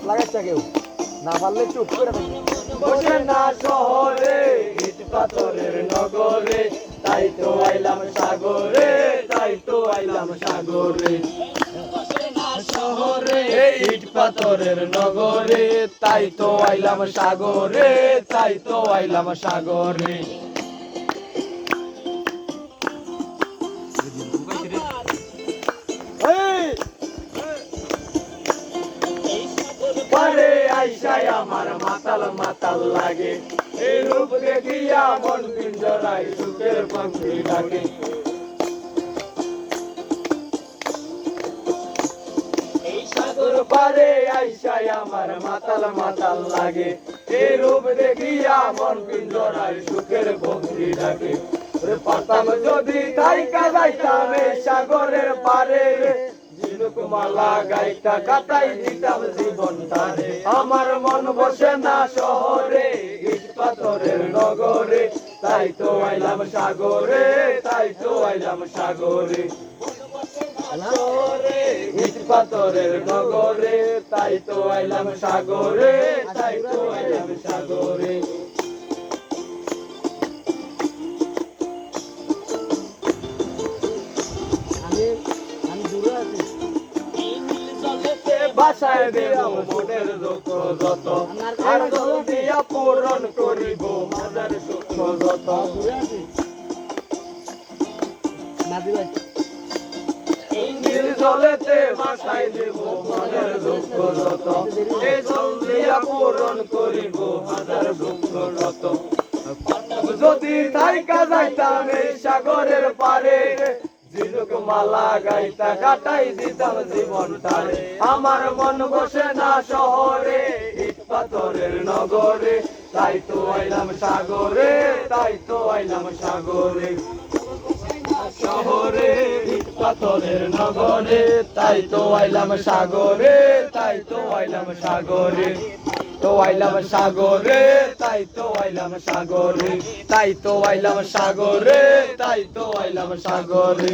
লাগাইছে কেউ না পারলে চুপ করে থাকবে। বসে না শহরে ইট পাথরের নগরে, তাই তো আইলাম সাগরে, তাই তো আইলাম সাগরে। শহরে ইট পাথরের নগরে, তাই তো আইলাম সাগরে, তাই তো আইলাম সাগরে। পারে আইসায় আমার মাতাল মাতাল লাগে, এই রূপ দেখিয়া মন পিঞ্জরায় সুখের পাখি ডাকে। এই সাগর পারে আইসায় আমার মাতাল মাতাল লাগে, এই রূপ দেখিয়া মন পিঞ্জরায় সুখের পাখি ডাকে। পারতাম যদি থাইকা যাইতাম এই সাগরের পারে, ঝিনুক মালা গাইতা কাটাই দিতাম জীবন তারে। আমার মন বসে না শহরে ইট পাথরের নগরে, তাই তো আইলাম সাগরে, তাই তো আইলাম সাগরে। শহরে ইট পাথরের নগরে, তাই তো আইলাম সাগরে, তাই তো আইলাম সাগরে। আমি দূরে আছি। বাসায় দেব মনের দুঃখ যত, আর জল দিয়া পূরণ করিব মাঝার সুখ যত। নীল জলেতে বাসায় দেব মনের দুঃখ যত, এই জল দিয়া পূরণ করিব হাজার দুঃখ যত। যদি থাইকা যাইতাম এই সাগরের পারে, ঝিনুক মালা গাইতা কাটাই দিতাম জীবন তারে। আমার মন বসে না শহরে ইট পাথরের নগরে, তাই তো আইলাম সাগরে, তাই তো আইলাম সাগরে। শহরে ইট পাথরের নগরে, তাই তো আইলাম সাগরে, তাই তো আইলাম সাগরে। তো আইলাম সাগরে, তাই তো আইলাম সাগরে, তাই তো আইলাম সাগরে, তাই তো আইলাম সাগরে।